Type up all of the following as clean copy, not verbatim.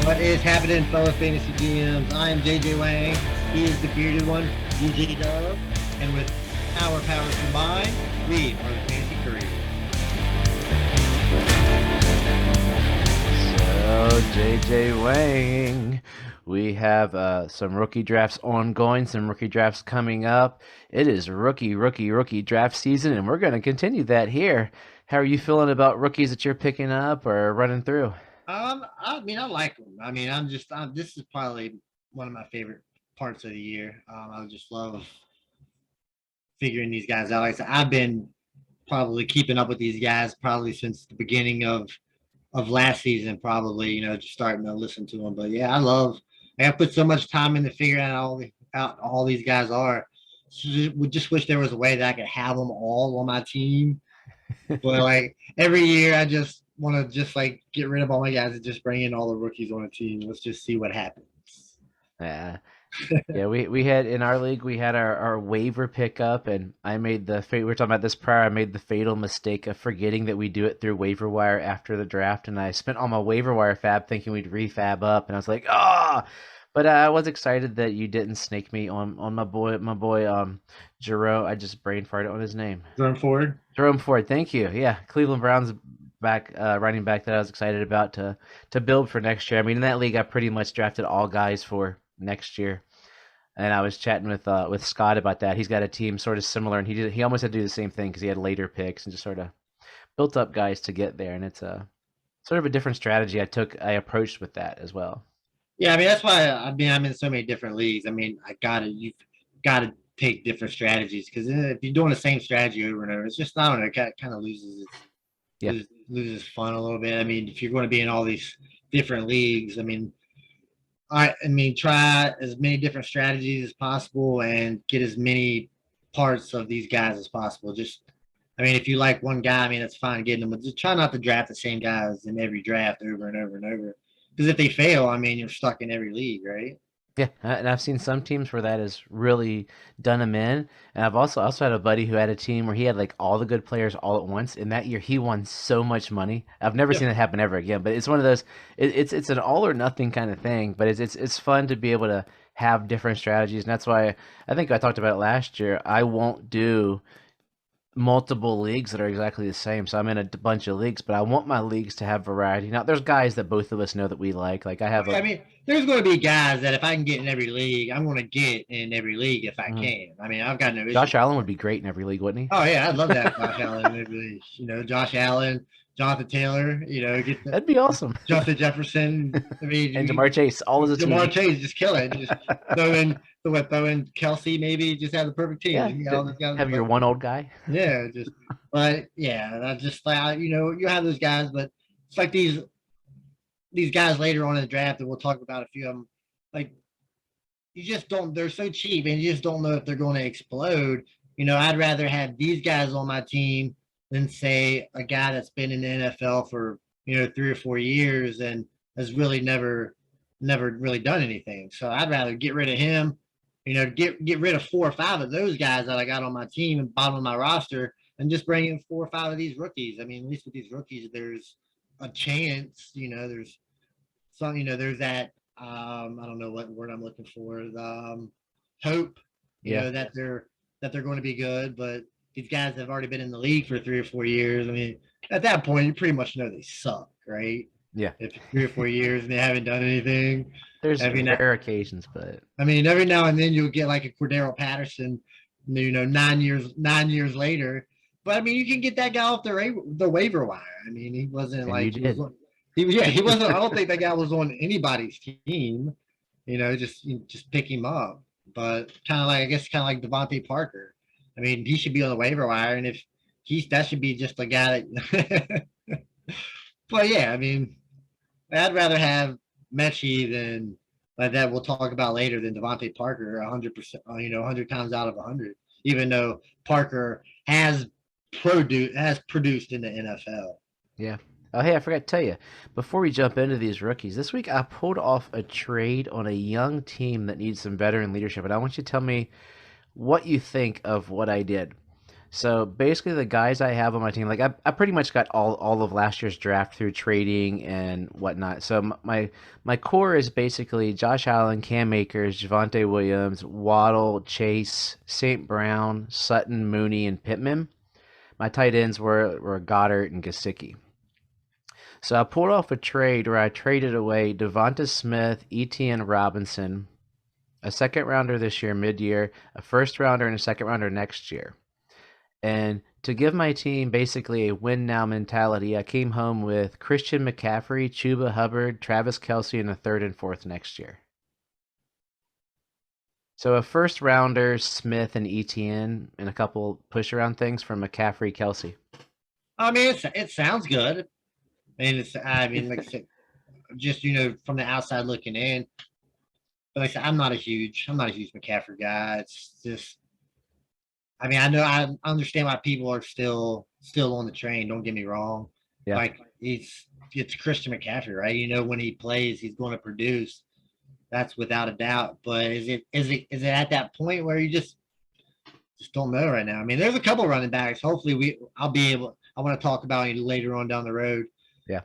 What is happening, fellow fantasy GMs? I am JJ Wang. He is the bearded one, DJ Dub. And with our powers combined, we are the Fantasy Couriers. So, JJ Wang, we have some rookie drafts ongoing, some rookie drafts coming up. It is rookie draft season, and we're going to continue that here. How are you feeling about rookies that you're picking up or running through? I like them. This is probably one of my favorite parts of the year. I just love figuring these guys out. Like I said, I've been probably keeping up with these guys probably since the beginning of last season, probably, just starting to listen to them. But yeah, I put so much time into figuring out all these guys are. Would just wish there was a way that I could have them all on my team. But like every year, I just want to just like get rid of all my guys and just bring in all the rookies on the team. Let's just see what happens. Yeah. Yeah, we had in our league, we had our waiver pickup, and we were talking about this prior. I made the fatal mistake of forgetting that we do it through waiver wire after the draft, and I spent all my waiver wire fab thinking we'd refab up, and I was like, ah. But I was excited that you didn't snake me on my boy Jerome. I just brain farted on his name. Going forward, Jerome Ford. Thank you. Yeah, Cleveland Browns back running back that I was excited about to build for next year. I mean, in that league, I pretty much drafted all guys for next year. And I was chatting with Scott about that. He's got a team sort of similar, and he almost had to do the same thing because he had later picks and just sort of built up guys to get there. And it's a sort of a different strategy I approached with that as well. yeah. I mean, that's why I'm in so many different leagues. I mean, you've got to take different strategies because if you're doing the same strategy over and over, it's just not. It kind of Yeah. loses fun a little bit. I mean, if you're going to be in all these different leagues, I mean, try as many different strategies as possible and get as many parts of these guys as possible. If you like one guy, I mean, that's fine getting them, but just try not to draft the same guys in every draft over and over and over. Because if they fail, I mean, you're stuck in every league, right? Yeah, and I've seen some teams where that has really done them in. And I've also had a buddy who had a team where he had like all the good players all at once. And that year he won so much money. I've never Yeah. seen that happen ever again. But it's one of those. It's an all or nothing kind of thing. But it's fun to be able to have different strategies. And that's why I think I talked about it last year. I won't do multiple leagues that are exactly the same. So I'm in a bunch of leagues, but I want my leagues to have variety. Now, there's guys that both of us know that we like. Like I have I a. mean, there's going to be guys that if I can get in every league, I'm going to get in every league if I Mhm. can. I mean, I've got no issue. Josh Allen would be great in every league, wouldn't he? Oh yeah, I'd love that Josh Allen in every league. Josh Allen, Jonathan Taylor. Get the That'd be awesome. Justin Jefferson. I mean, And Jamar Chase, all as a team. Jamar Chase, just kill it. Just throw in Kelsey, maybe just have the perfect team. Yeah, You all those guys, have your one old guy. yeah, but yeah, that's just like you have those guys, but it's like these guys later on in the draft, and we'll talk about a few of them. Like you just don't. They're so cheap, and you just don't know if they're going to explode. I'd rather have these guys on my team than say a guy that's been in the NFL for 3 or 4 years and has really never really done anything. So I'd rather get rid of him. Get rid of 4 or 5 of those guys that I got on my team and bottom of my roster, and just bring in 4 or 5 of these rookies. I mean, at least with these rookies, there's a chance. There's some. There's that. I don't know what word I'm looking for. Hope. Yeah. That they're going to be good, but these guys have already been in the league for 3 or 4 years. I mean, at that point, you pretty much know they suck, right? Yeah. If it's 3 or 4 years and they haven't done anything. There's rare occasions, but I mean, every now and then you'll get like a Cordero Patterson, 9 years later. But I mean, you can get that guy off the waiver wire. I mean, he wasn't and like you did. he wasn't. I don't think that guy was on anybody's team. Just pick him up. But kind of like Devontae Parker. I mean, he should be on the waiver wire, and if that should be just a guy that. But yeah, I mean, I'd rather have Mechie than like that. We'll talk about later than Devontae Parker 100%. 100 times out of 100. Even though Parker has produced in the NFL. Yeah. Oh, hey, I forgot to tell you. Before we jump into these rookies, this week I pulled off a trade on a young team that needs some veteran leadership, and I want you to tell me what you think of what I did. So basically, the guys I have on my team, like I pretty much got all of last year's draft through trading and whatnot. So my core is basically Josh Allen, Cam Akers, Javonte Williams, Waddle, Chase, St. Brown, Sutton, Mooney, and Pittman. My tight ends were Goddard and Gesicki. So I pulled off a trade where I traded away Devonta Smith, Etienne Robinson, a second rounder this year, mid year, a first rounder, and a second rounder next year. And to give my team basically a win now mentality, I came home with Christian McCaffrey, Chuba Hubbard, Travis Kelce, and a third and fourth next year. So a first rounder, Smith and Etienne, and a couple push around things from McCaffrey, Kelce. I mean, it sounds good. I mean, like I said, just from the outside looking in. But like I said, I'm not a huge McCaffrey guy. It's just, I mean, I understand why people are still on the train. Don't get me wrong. Yeah. Like it's Christian McCaffrey, right? When he plays, he's going to produce. That's without a doubt. But is it at that point where you just don't know right now? I mean, there's a couple running backs. Hopefully, I'll be able. I want to talk about it later on down the road. Yeah.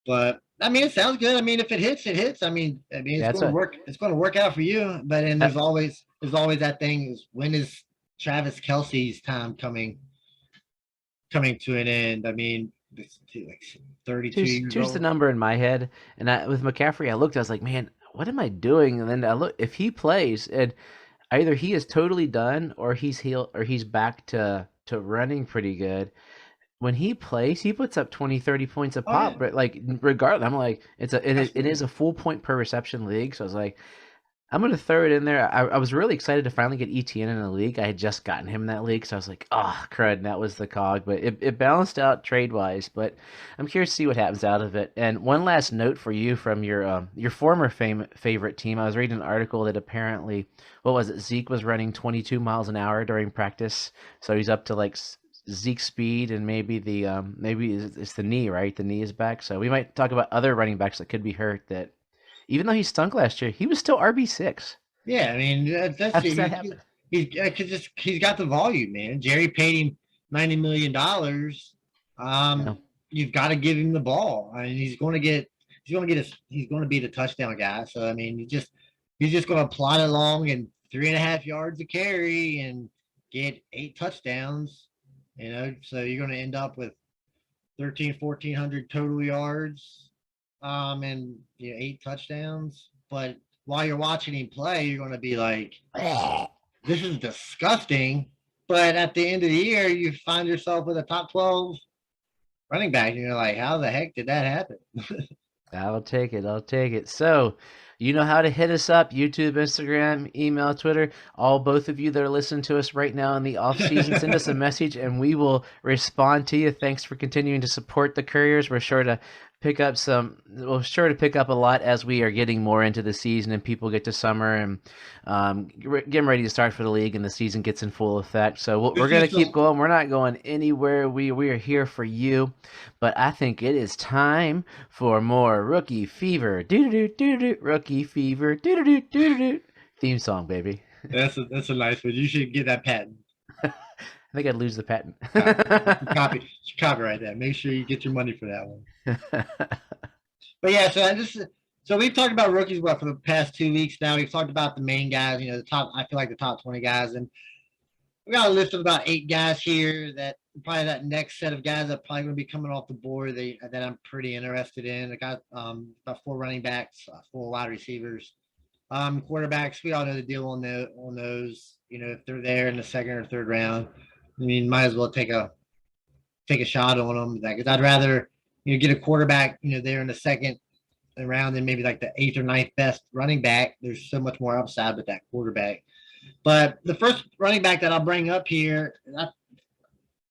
But I mean, it sounds good. I mean, if it hits, it hits. I mean, it's going to work. It's going to work out for you. But then there's always that thing: is when is Travis Kelce's time coming to an end? I mean, it's like 32 years old. Here's the number in my head, and with McCaffrey, I looked. I was like, man, what am I doing? And then I look, if he plays, and either he is totally done, or he's healed, or he's back to running pretty good. When he plays, he puts up 20, 30 points a pop. Yeah. But like, regardless, I'm like, it is a full point per reception league. So I was like, I'm gonna throw it in there. I was really excited to finally get ETN in the league. I had just gotten him in that league, so I was like, oh crud, that was the cog. But it balanced out trade wise. But I'm curious to see what happens out of it. And one last note for you from your former favorite team. I was reading an article that apparently, what was it? Zeke was running 22 miles an hour during practice, so he's up to like Zeke speed, and maybe it's the knee, right? The knee is back, so we might talk about other running backs that could be hurt. That even though he stunk last year, he was still RB6. Yeah, I mean that's How does that happen? He's got the volume, man. Jerry paid him $90 million. You've got to give him the ball. I mean, he's going to be the touchdown guy. So I mean, he's just going to plod along and 3.5 yards a carry and get 8 touchdowns. So you're going to end up with 1,400 total yards, and 8 touchdowns. But while you're watching him play, you're going to be like, this is disgusting. But at the end of the year, you find yourself with a top 12 running back, and you're like, how the heck did that happen? I'll take it. So, you know how to hit us up: YouTube, Instagram, email, Twitter. Both of you that are listening to us right now in the off season, send us a message and we will respond to you. Thanks for continuing to support the Couriers. We're sure to pick up a lot as we are getting more into the season and people get to summer and getting ready to start for the league and the season gets in full effect. So we're going to keep going. We're not going anywhere. We are here for you. But I think it is time for more Rookie Fever. Do-do-do-do-do. Rookie Fever. Do-do-do, do-do-do. Theme song, baby. That's a nice one. You should get that patent. I think I'd lose the patent. Copyright that. Make sure you get your money for that one. But yeah, so we've talked about rookies for the past 2 weeks now. We've talked about the main guys, the top. I feel like the top 20 guys, and we got a list of about 8 guys here that probably that next set of guys that probably going to be coming off the board that I'm pretty interested in. I got about 4 running backs, 4 wide receivers, quarterbacks. We all know the deal on those. If they're there in the second or third round, I mean, might as well take a shot on them. Because I'd rather get a quarterback there in the second round than maybe like the 8th or 9th best running back. There's so much more upside with that quarterback. But the first running back that I'll bring up here,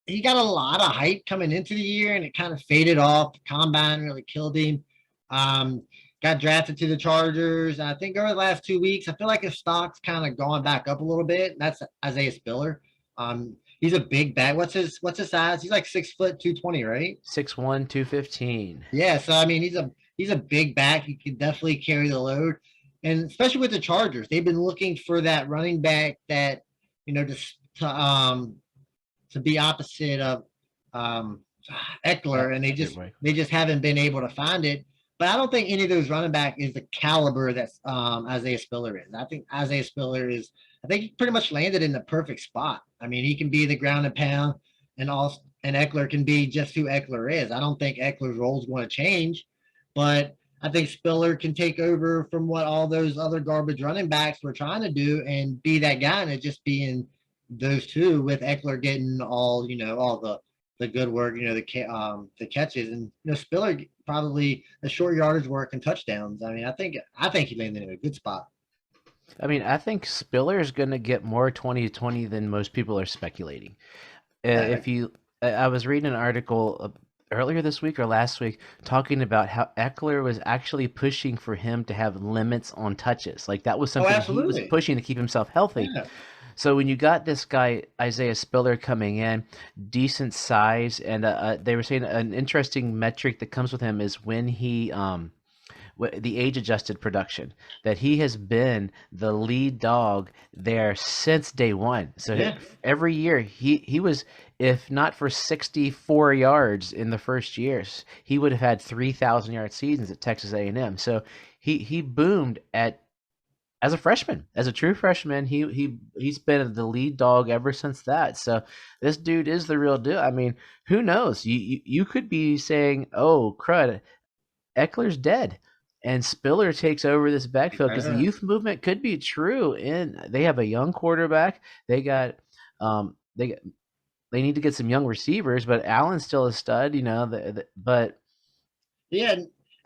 he got a lot of hype coming into the year, and it kind of faded off. The combine really killed him. Got drafted to the Chargers. I think over the last 2 weeks, I feel like his stock's kind of gone back up a little bit. That's Isaiah Spiller. He's a big back. What's his size? He's like 6 foot 220, right? 6'1", 215. Yeah, so I mean he's a big back. He can definitely carry the load. And especially with the Chargers, they've been looking for that running back that, to to be opposite of um, Eckler, and they just haven't been able to find it. But I don't think any of those running back is the caliber that Isaiah Spiller is. I think Isaiah Spiller is. I think he pretty much landed in the perfect spot. I mean, he can be the ground and pound, and Eckler can be just who Eckler is. I don't think Eckler's role is going to change, but I think Spiller can take over from what all those other garbage running backs were trying to do and be that guy, and it just being those two with Eckler getting all all the good work, the catches, and Spiller probably the short yardage work and touchdowns. I mean, I think he landed in a good spot. I mean, I think Spiller is going to get more 2020 than most people are speculating. If you, I was reading an article earlier this week or last week talking about how Eckler was actually pushing for him to have limits on touches. Like that was something he was pushing to keep himself healthy. Yeah. So when you got this guy Isaiah Spiller coming in, decent size, and they were saying an interesting metric that comes with him is when he the age-adjusted production, that he has been the lead dog there since day one. So every year he was, if not for 64 yards in the first years, he would have had 3,000-yard seasons at Texas A&M. So he boomed as a freshman, as a true freshman. He's been the lead dog ever since that. So this dude is the real deal. I mean, who knows? You could be saying, "Oh, crud, Eckler's dead," and Spiller takes over this backfield because the youth movement could be true. And they have a young quarterback. They need to get some young receivers, but Allen's still a stud, but yeah,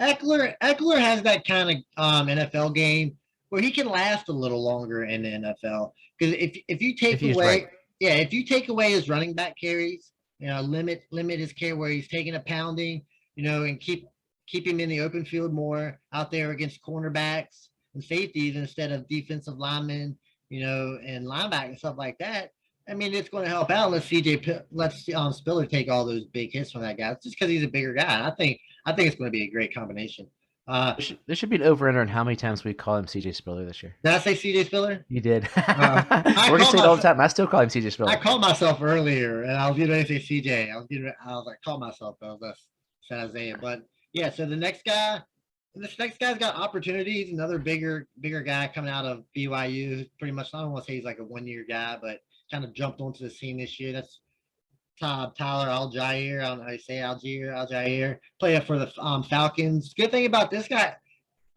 Eckler has that kind of NFL game where he can last a little longer in the NFL. Because if you take away, if you take away his running back carries, limit his carry where he's taking a pounding, and keep him in the open field more out there against cornerbacks and safeties instead of defensive linemen, and linebackers and stuff like that. I mean, it's going to help out. Let's Spiller take all those big hits from that guy. It's just because he's a bigger guy. I think it's going to be a great combination. There should be an over-under on how many times we call him CJ Spiller this year. Did I say CJ Spiller? You did. We're gonna say it all the time. I still call him CJ Spiller. I called myself earlier, and I was getting ready to say CJ. I was like, call myself. I was said Isaiah, but yeah. So this next guy's got opportunities. Another bigger guy coming out of BYU. Pretty much, I don't want to say he's like a 1-year guy, but kind of jumped onto the scene this year. That's Tyler Algier. I don't know how you say Algier. Playing for the Falcons. Good thing about this guy,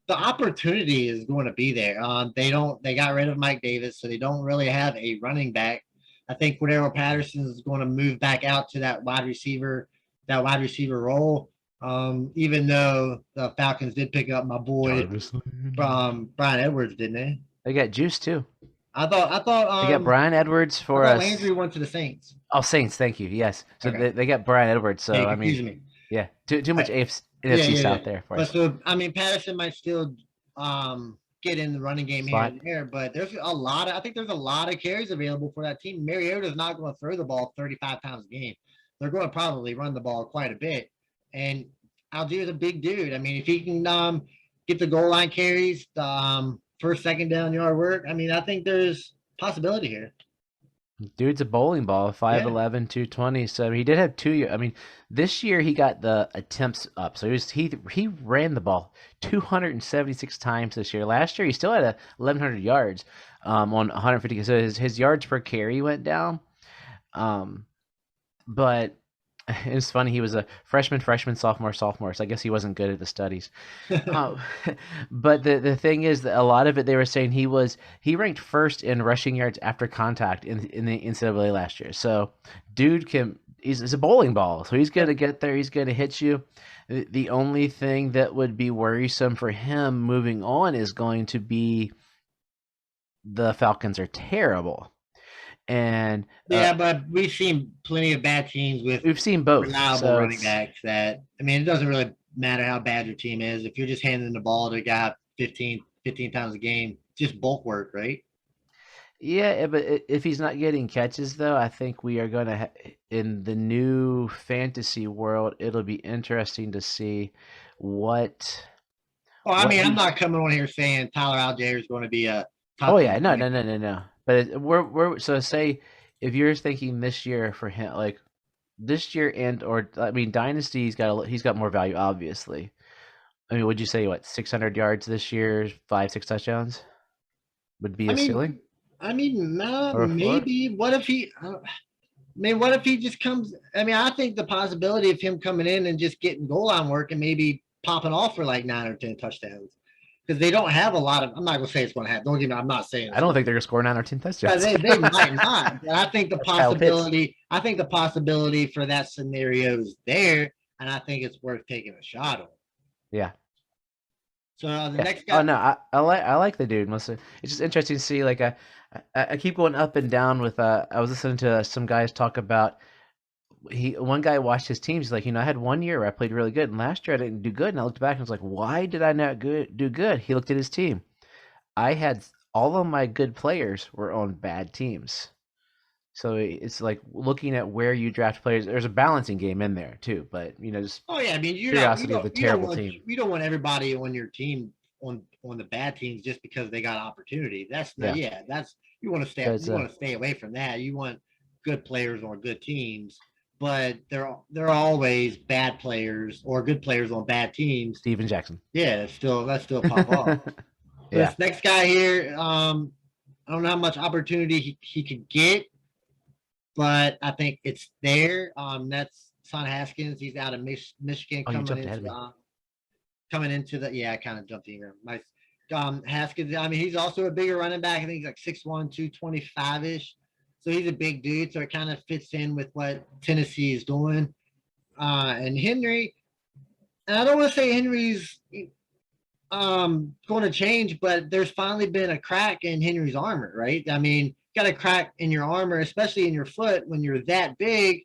the opportunity is going to be there. They got rid of Mike Davis, so they don't really have a running back. I think Cordero Patterson is going to move back out to that wide receiver role. Even though the Falcons did pick up my boy from Brian Edwards, didn't they? They got Juice too. I thought they got Brian Edwards for us. Landry went to the Saints. Oh, Saints, thank you. Yes, so okay. they got Brian Edwards. So I mean, yeah, too much NFC South there for us. So I mean, Patterson might still get in the running game here and there, but there's I think there's a lot of carries available for that team. Mariota's not going to throw the ball 35 times a game. They're going to probably run the ball quite a bit. And Algier's a big dude. I mean, if he can get the goal line carries, first, second down yard work, I mean, I think there's possibility here. Dude's a bowling ball, 5'11", 220. So he did have 2 years. I mean, this year he got the attempts up. So he ran the ball 276 times this year. Last year he still had 1,100 yards on 150. So his yards per carry went down. But it's funny, he was a freshman, sophomore. So I guess he wasn't good at the studies. But the thing is that a lot of it, they were saying he ranked first in rushing yards after contact in the NCAA last year. So dude he's a bowling ball. So he's going to get there. He's going to hit you. The only thing that would be worrisome for him moving on is going to be the Falcons are terrible. And but we've seen plenty of bad teams we've seen both reliable running backs. That I mean, it doesn't really matter how bad your team is if you're just handing the ball to a guy 15 times a game, just bulk work, right? Yeah, but if he's not getting catches, though, I think we are going to in the new fantasy world. It'll be interesting to see what. Oh, I mean, I'm not coming on here saying Tyler Algier is going to be a. Top no. But we're so say if you're thinking this year for him, like this year Dynasty, he's got more value, obviously. I mean, would you say what 600 yards this year, 5-6 touchdowns would be I a mean, ceiling no, or a floor? maybe. What if he? What if he just comes? I mean, I think the possibility of him coming in and just getting goal line work and maybe popping off for like 9 or 10 touchdowns, because they don't have a lot of. I'm not gonna say it's gonna happen. Don't get me. I'm not saying I it's don't going think they're to. gonna score 9 or 10 Yeah, touchdowns. they might not. But I think the That's Kyle Pitts. possibility. I think the possibility for that scenario is there, and I think it's worth taking a shot on. Yeah. So the Yeah. next Oh guy. no, I like the dude. Mostly, it's just interesting to see. Like I keep going up and down with. I was listening to some guys talk about. One guy watched his teams. He's like, I had 1 year where I played really good, and last year I didn't do good. And I looked back and was like, why did I not do good? He looked at his team. I had all of my good players were on bad teams. So it's like looking at where you draft players. There's a balancing game in there too, but just Oh yeah, I mean you're not curiosity of the you don't terrible want team. everybody on your team on the bad teams just because they got opportunity. That's not that's you want to stay away from that. You want good players on good teams, but there are always bad players or good players on bad teams. Steven Jackson. Yeah, that's still pop off. Yeah. This next guy here, I don't know how much opportunity he could get, but I think it's there. That's Son Haskins. He's out of Michigan Oh, you jumped ahead of me. coming into the. Yeah, I kind of jumped in here. My Haskins. I mean, he's also a bigger running back. I think he's like 6'1", 225 ish. So he's a big dude. So it kind of fits in with what Tennessee is doing. And Henry, and I don't want to say Henry's going to change, but there's finally been a crack in Henry's armor, right? I mean, got a crack in your armor, especially in your foot when you're that big.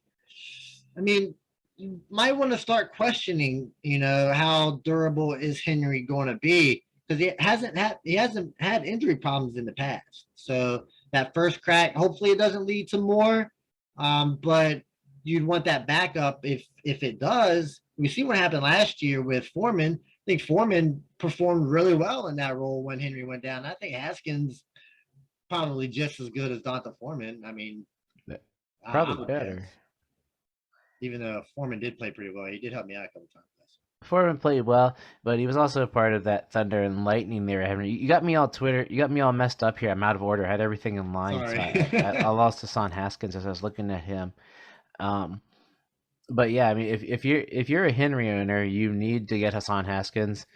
I mean, you might want to start questioning, how durable is Henry going to be, because he hasn't had injury problems in the past. So that first crack, hopefully it doesn't lead to more. But you'd want that backup if it does. We see what happened last year with Foreman. I think Foreman performed really well in that role when Henry went down. I think Haskins probably just as good as Donta Foreman. I mean, probably better. Guess. Even though Foreman did play pretty well, he did help me out a couple times. Foreman played well, but he was also a part of that Thunder and Lightning there, Henry. You got me all Twitter. You got me all messed up here. I'm out of order. I had everything in line. Sorry. So I lost to Son Haskins as I was looking at him. But yeah, I mean, if you're a Henry owner, you need to get Hassan Haskins.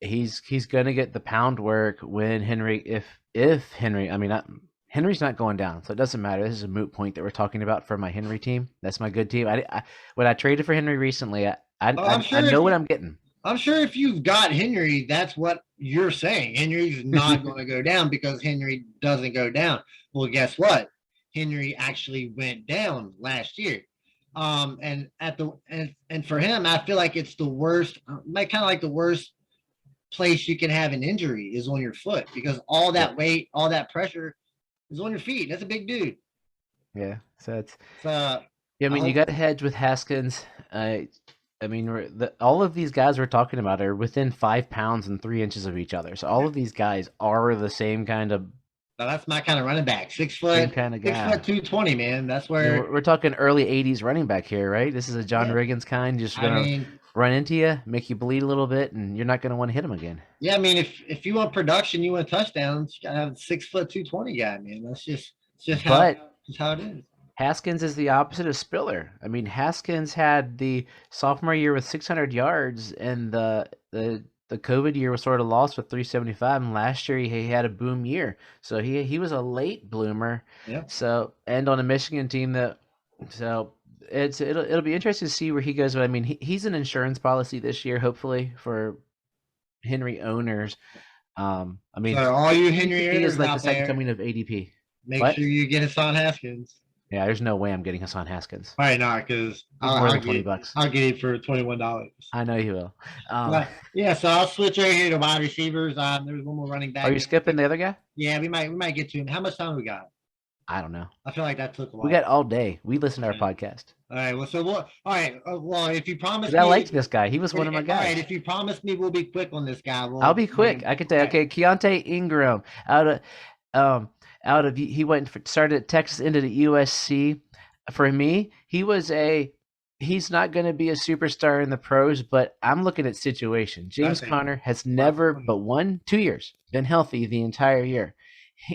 He's gonna get the pound work when Henry if Henry. I mean, Henry's not going down, so it doesn't matter. This is a moot point that we're talking about for my Henry team. That's my good team. When I traded for Henry recently, I know what I'm getting. I'm sure if you've got Henry, that's what you're saying. Henry's not going to go down because Henry doesn't go down. Well, guess what? Henry actually went down last year. And for him, I feel like it's the worst, kind of like the worst place you can have an injury is on your foot, because all that weight, all that pressure is on your feet. That's a big dude. Yeah. So it's. Yeah, I mean, you got to hedge with Haskins. I mean, all of these guys we're talking about are within 5 pounds and 3 inches of each other. So all of these guys are the same kind of. Now that's my kind of running back. 6 foot, same kind of guy. 6 foot 220, man. That's where we're talking early 80s running back here, right? This is a John Riggins kind, just gonna run into you, make you bleed a little bit, and you're not gonna want to hit him again. Yeah, I mean, if you want production, you want touchdowns, you gotta have a 6 foot 220 guy, man. That's just how it is. Haskins is the opposite of Spiller. I mean, Haskins had the sophomore year with 600 yards, and the COVID year was sort of lost with 375, and last year he had a boom year. So he was a late bloomer. Yeah. So, and on a Michigan team it'll be interesting to see where he goes. But I mean, he's an insurance policy this year, hopefully, for Henry owners. I mean, so all you Henry owners he is like out the second there, coming of ADP. Make sure you get Hassan Haskins. Yeah, there's no way I'm getting Hassan Haskins. Probably not, because more than $20. I'll get it for $21. I know you will. So I'll switch right here to wide receivers. There's one more running back. Are you skipping the other guy? Yeah, we might get to him. How much time we got? I don't know. I feel like that took a while. We got all day. We listen to our podcast. All right. Well, Well, if you promise me, I liked this guy. He was one of my guys. All right. If you promise me, we'll be quick on this guy. I'll be quick. I can tell you. Okay, Keontae Ingram out of. Out of he went started at Texas, into the USC. For me, he's not going to be a superstar in the pros, but I'm looking at situation. James think Conner has wow, never but 2 years been healthy the entire year.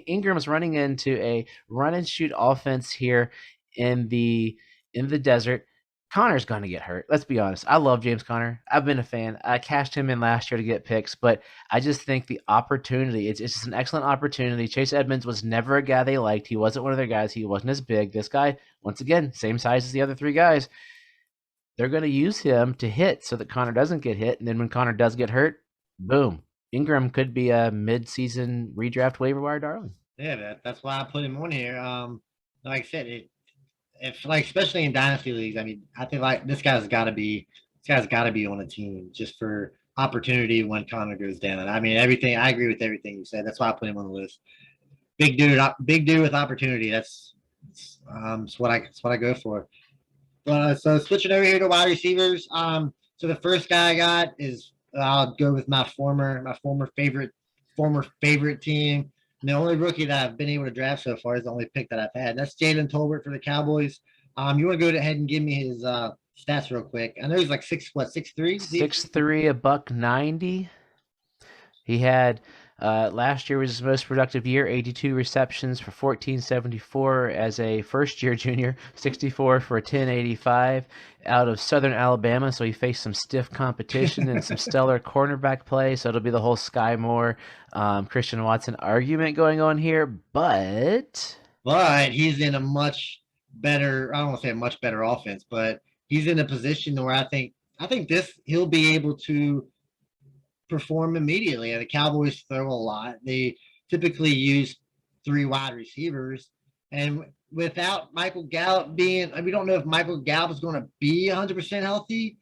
Ingram's running into a run and shoot offense here in the desert. Connor's going to get hurt. Let's be honest. I love James Conner. I've been a fan. I cashed him in last year to get picks, but I just think the opportunity, it's just an excellent opportunity. Chase Edmonds was never a guy they liked. He wasn't one of their guys. He wasn't as big. This guy, once again, same size as the other three guys. They're going to use him to hit so that Connor doesn't get hit. And then when Connor does get hurt, boom. Ingram could be a mid-season redraft waiver wire darling. Yeah, that's why I put him on here. Like I said, if like especially in dynasty leagues, I mean, I think like this guy's got to be on a team just for opportunity when Connor goes down. I mean, everything. I agree with everything you said. That's why I put him on the list. Big dude with opportunity. That's what I go for. So switching over here to wide receivers. So the first guy I got is I'll go with my former favorite team. And the only rookie that I've been able to draft so far is the only pick that I've had. That's Jaden Tolbert for the Cowboys. You want to go ahead and give me his stats real quick? I know he's like 6'3"? 6'3", $190. He had last year was his most productive year, 82 receptions for 1474 as a first-year junior, 64 for 1085 out of Southern Alabama. So he faced some stiff competition and some stellar cornerback play. So it'll be the whole Sky Moore, Christian Watson argument going on here. But he's in a much better, I don't want to say a much better offense, but he's in a position where I think he'll be able to perform immediately. And the Cowboys throw a lot. They typically use 3 wide receivers. And without Michael Gallup being, we don't know if Michael Gallup is going to be 100% healthy.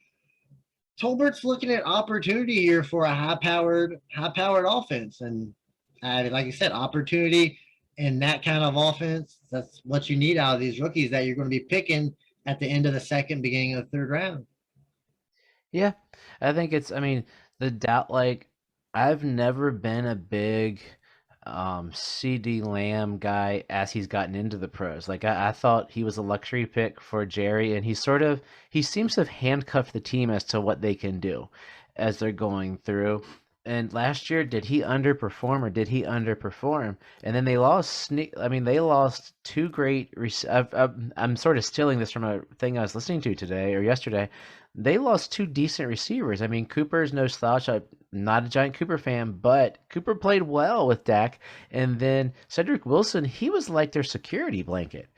Tolbert's looking at opportunity here for a high-powered offense. And like I said, opportunity in that kind of offense, that's what you need out of these rookies that you're going to be picking at the end of the second, beginning of the third round. yeah, I think the doubt, like, I've never been a big CD Lamb guy as he's gotten into the pros. Like I thought he was a luxury pick for Jerry, and he seems to have handcuffed the team as to what they can do as they're going through. And last year, did he underperform or did he underperform? And then they lost. They lost 2 great. I'm sort of stealing this from a thing I was listening to today or yesterday. They lost 2 decent receivers. I mean, Cooper's no slouch. I'm not a giant Cooper fan, but Cooper played well with Dak. And then Cedric Wilson, he was like their security blanket.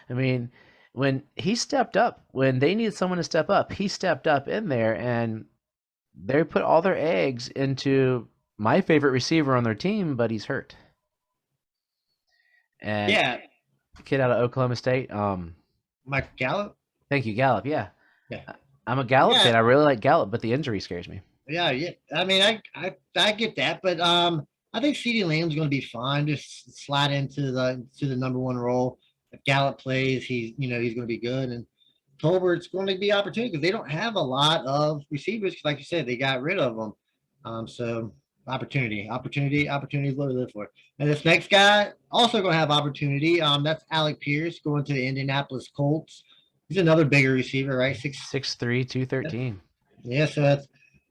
I mean, when he stepped up, when they needed someone to step up, he stepped up in there, and they put all their eggs into my favorite receiver on their team, but he's hurt. And yeah, kid out of Oklahoma State. Michael Gallup. Thank you, Gallup. Yeah. Yeah. I'm a Gallup fan. I really like Gallup, but the injury scares me. Yeah. I mean, I get that, but I think CeeDee Lamb's going to be fine. Just slide into the number 1 role. If Gallup plays, he's going to be good, and Tolbert's going to be opportunity because they don't have a lot of receivers. Like you said, they got rid of them. So opportunity is what we live for. And this next guy also going to have opportunity. That's Alec Pierce going to the Indianapolis Colts. He's another bigger receiver, right? 6'3", 213. Yeah,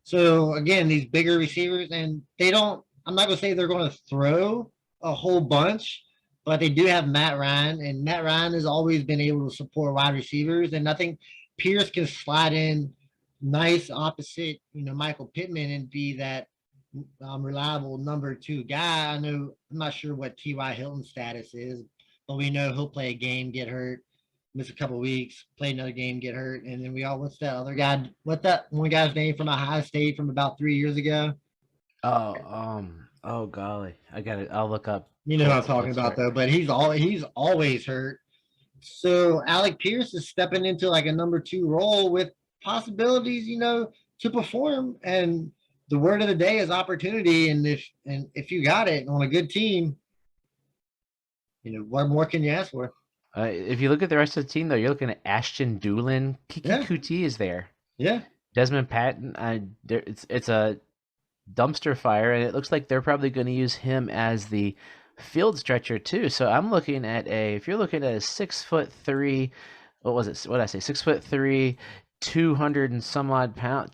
so again, these bigger receivers, and they don't. I'm not going to say they're going to throw a whole bunch, but they do have Matt Ryan, and Matt Ryan has always been able to support wide receivers, and I think Pierce can slide in nice opposite, Michael Pittman, and be that reliable number 2 guy. I'm not sure what T.Y. Hilton's status is, but we know he'll play a game, get hurt, miss a couple weeks, play another game, get hurt, and then what's that other guy? What's that one guy's name from Ohio State from about 3 years ago? Oh golly, I got it. I'll look up. You know what I'm talking about, though. But he's always hurt. So Alec Pierce is stepping into like a number 2 role with possibilities, to perform. And the word of the day is opportunity. And if you got it on a good team, what more can you ask for? If you look at the rest of the team, though, you're looking at Ashton Doolin. Kiki Kuti is there. Yeah. Desmond Patton. It's a dumpster fire, and it looks like they're probably going to use him as the field stretcher too. So I'm looking at if you're looking at a 6'3", what was it? What did I say? 6'3", 200 and some odd pound.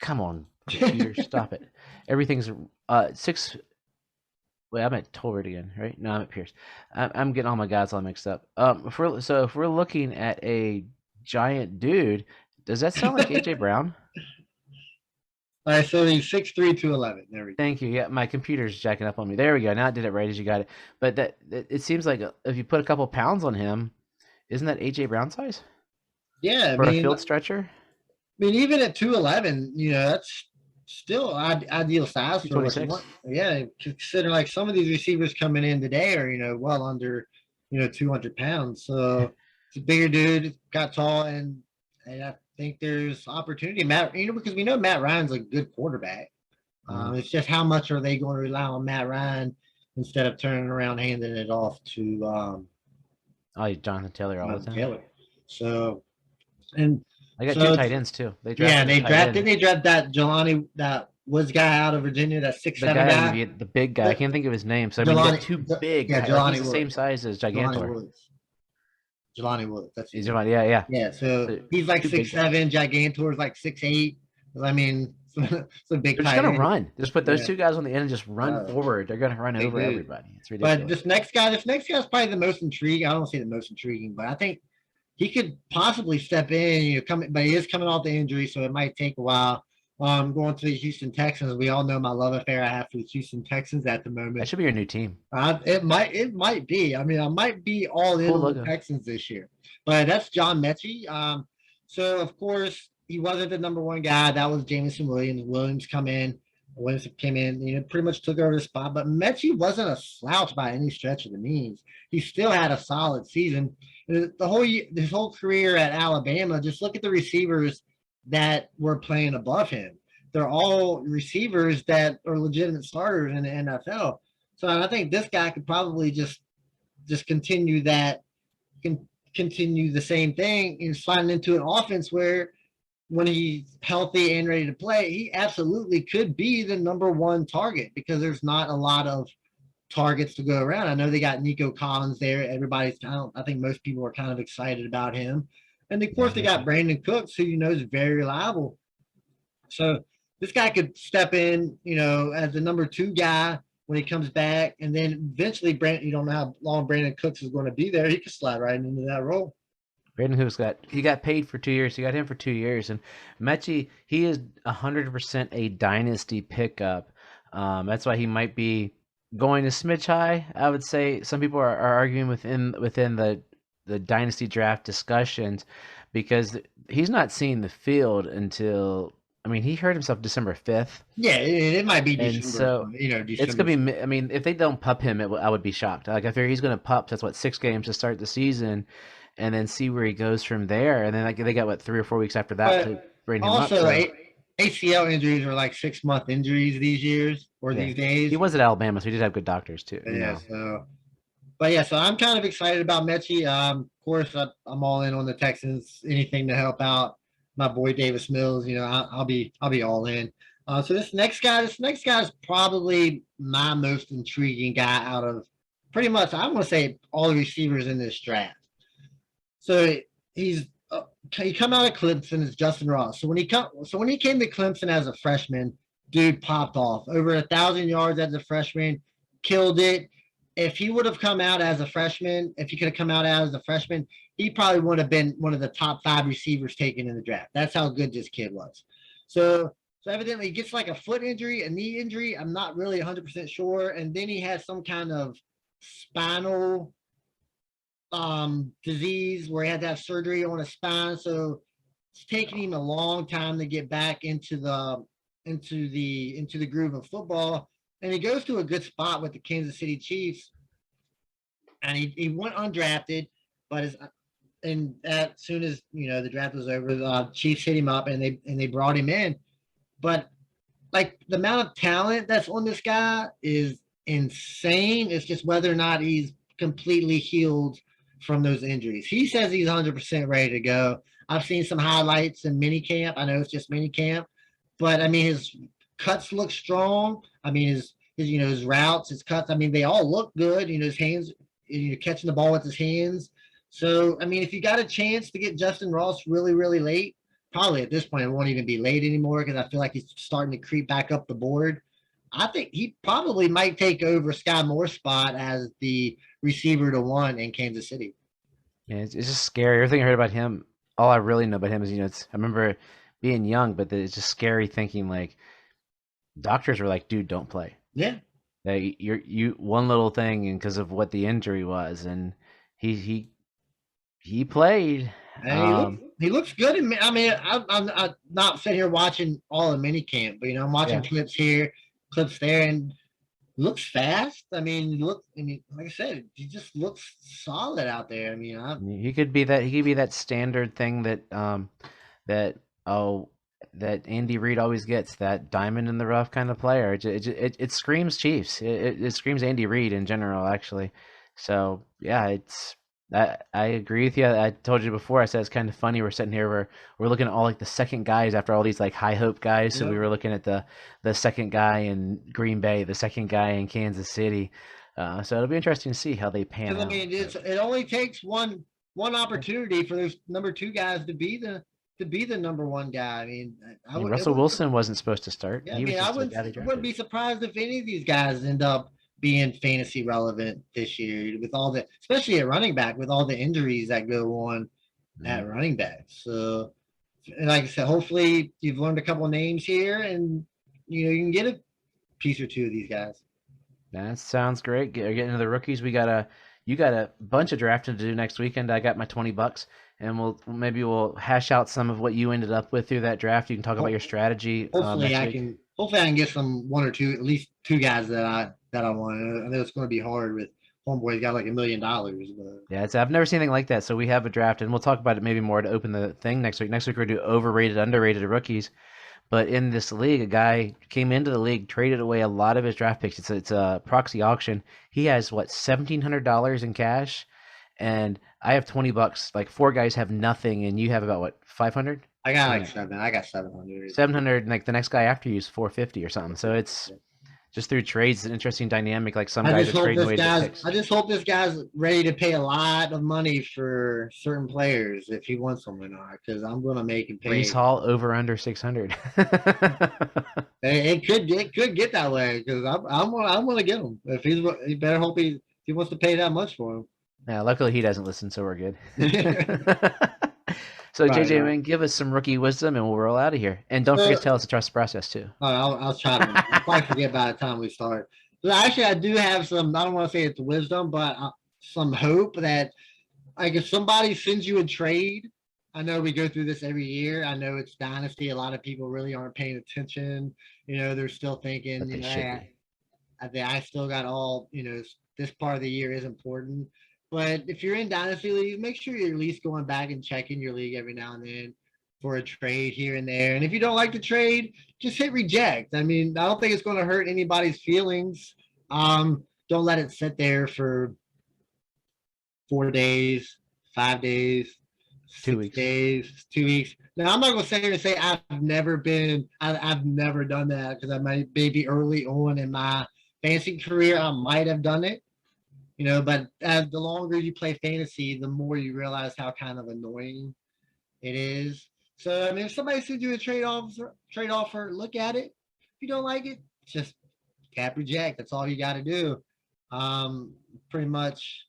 Come on, computer, stop it. Everything's six. Wait, I'm at Tolbert again, right? No, I'm at Pierce. I'm getting all my guys all mixed up. If we're looking at a giant dude, does that sound like AJ Brown? All right, so he's 6'3", 211. There we go. Thank you. Yeah, my computer's jacking up on me. There we go. Now I did it right as you got it. But it seems like if you put a couple pounds on him, isn't that AJ Brown size Yeah, for a field stretcher? I mean, even at 211, that's still ideal size for what you 226. want. Yeah, consider like some of these receivers coming in today are well under 200 pounds. So it's a bigger dude, got tall, and I think there's opportunity. Matt, because we know Matt Ryan's a good quarterback. It's just how much are they going to rely on Matt Ryan instead of turning around handing it off to Jonathan Taylor all the time. Taylor. So and I got two tight ends too. They drafted that Jelani, that Woods guy out of Virginia, that 6'7" guy. The big guy. I can't think of his name. So I mean, you got two big guys. Like he's the same size as Gigantor. Jelani Woods. That's he's yeah. Yeah, so he's like 6'7", Gigantor's like 6'8". I mean, some big. They're just gonna run. Just put those two guys on the end and just run forward. They're gonna run over everybody. It's ridiculous. But this next guy's probably the most intriguing. I don't say the most intriguing, but I think he could possibly step in. But he is coming off the injury, so it might take a while. Going to the Houston Texans. We all know my love affair I have for the Houston Texans at the moment. That should be your new team. It might be. I mean, I might be all in on the Texans this year. But that's John Mechie. So of course he wasn't the number one guy. That was Jameson Williams. Williams came in, pretty much took over the spot. But Mechie wasn't a slouch by any stretch of the means. He still had a solid season. His whole career at Alabama. Just look at the receivers that were playing above him. They're all receivers that are legitimate starters in the NFL. So I think this guy could probably just continue the same thing, sliding into an offense where when he's healthy and ready to play, he absolutely could be the number one target because there's not a lot of targets to go around. I know they got Nico Collins there. I think most people are kind of excited about him. And of course, they got Brandon Cooks, who is very reliable. So this guy could step in, as the number two guy when he comes back, and then eventually, you don't know how long Brandon Cooks is going to be there. He could slide right into that role. Brandon Cooks got paid for 2 years. You got him for 2 years, and Mechie, he is 100% a dynasty pickup. That's why he might be going a smidge high. I would say some people are arguing within the dynasty draft discussions because he's not seeing the field until, he hurt himself December 5th. Yeah, it might be December. And so, December. It's going to be, if they don't pup him, I would be shocked. Like, I figure he's going to pup, that's 6 games to start the season, and then see where he goes from there. And then they got, 3 or 4 weeks after that to bring him up. Also, ACL injuries are like 6-month injuries these years or these days. He was at Alabama, so he did have good doctors too. Yeah, so I'm kind of excited about Mechie. Of course, I'm all in on the Texans. Anything to help out my boy Davis Mills, I'll be all in. So this next guy is probably my most intriguing guy out of pretty much, I'm going to say, all the receivers in this draft. So he come out of Clemson as Justin Ross. So when he came to Clemson as a freshman, dude popped off. Over 1,000 yards as a freshman, killed it. If he would have come out as a freshman, he probably would have been one of the top 5 receivers taken in the draft. That's how good this kid was. So evidently he gets like a foot injury, a knee injury. I'm not really 100% sure. And then he has some kind of spinal disease where he had to have surgery on his spine. So it's taking him a long time to get back into the groove of football. And he goes to a good spot with the Kansas City Chiefs. And he went undrafted, but as soon as the draft was over, the Chiefs hit him up and they brought him in. But like the amount of talent that's on this guy is insane. It's just whether or not he's completely healed from those injuries. He says he's 100% ready to go. I've seen some highlights in minicamp. I know it's just minicamp, but his cuts look strong. his routes, his cuts. I mean, they all look good. His hands, catching the ball with his hands. So, I mean, if you got a chance to get Justin Ross really, really late, probably at this point it won't even be late anymore because I feel like he's starting to creep back up the board. I think he probably might take over Sky Moore's spot as the receiver to one in Kansas City. Yeah, it's just scary. Everything I heard about him, all I really know about him is, I remember being young, but it's just scary thinking like doctors were like, dude, don't play. Yeah. Like you one little thing and because of what the injury was, and he played. And he looks good. I mean, I'm not sitting here watching all of mini camp, but I'm watching Yeah. clips here, clips there, and looks fast. I mean, like I said, he just looks solid out there. I mean, He could be that standard thing that Andy Reid always gets, that diamond in the rough kind of player. It screams Chiefs. It screams Andy Reid in general, actually. So yeah, I agree with you. I told you before. I said it's kind of funny. We're sitting here. We're looking at all like the second guys after all these like high hope guys. So we were looking at the second guy in Green Bay, the second guy in Kansas City. So it'll be interesting to see how they pan out. I mean, it only takes one opportunity for those number two guys to be the number one guy. I mean, Russell Wilson wasn't supposed to start. Yeah, I mean, I wouldn't be surprised if any of these guys end up being fantasy relevant this year with all the, especially at running back, with all the injuries that go on at running back. So, and like I said, hopefully you've learned a couple of names here, and you can get a piece or two of these guys. That sounds great. Getting into the rookies, you got a bunch of drafting to do next weekend. I got my $20, and we'll hash out some of what you ended up with through that draft. You can talk about your strategy. Hopefully, I can get some one or two, at least two guys that I want. I know it's going to be hard with homeboy's got like $1 million. But yeah, I've never seen anything like that. So we have a draft, and we'll talk about it maybe more to open the thing next week. Next week we're going to do overrated, underrated rookies. But in this league, a guy came into the league, traded away a lot of his draft picks. It's a proxy auction. He has $1,700 in cash, and I have $20. Like four guys have nothing, and you have about what, 500? I got like seven. I got 700. 700, and like the next guy after you is 450 or something. So it's just through trades, it's an interesting dynamic. Like some guys are trading away their picks. I just hope this guy's ready to pay a lot of money for certain players if he wants them or not, because I'm going to make him pay. Breece Hall over under 600. It could get that way because I'm going to get him. If he better hope he wants to pay that much for him. Yeah, luckily he doesn't listen, so we're good. So JJ, man, give us some rookie wisdom, and we'll roll out of here. And don't forget to tell us to trust the process too. I'll try to. I'll probably forget by the time we start. So actually, I do have some. I don't want to say it's wisdom, but some hope that, like, if somebody sends you a trade, I know we go through this every year. I know it's dynasty. A lot of people really aren't paying attention. They're still thinking, I still got all. This part of the year is important. But if you're in dynasty leagues, make sure you're at least going back and checking your league every now and then for a trade here and there. And if you don't like the trade, just hit reject. I mean, I don't think it's going to hurt anybody's feelings. Don't let it sit there for 4 days, 5 days, 6 days, 2 weeks. Now, I'm not going to sit here and say I've never done that because I might maybe early on in my fantasy career, I might have done it. But the longer you play fantasy, the more you realize how kind of annoying it is. So, I mean, if somebody sends you a trade offer, look at it. If you don't like it, just tap reject. That's all you got to do. Pretty much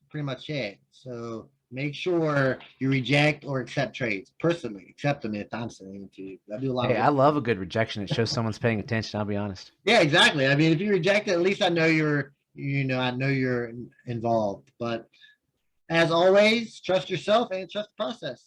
it. So make sure you reject or accept trades. Personally, accept them if I'm sending it to you. I do a lot. I love a good rejection. It shows someone's paying attention. I'll be honest. Yeah, exactly. I mean, if you reject it, at least I know you're involved. But as always, trust yourself and trust the process.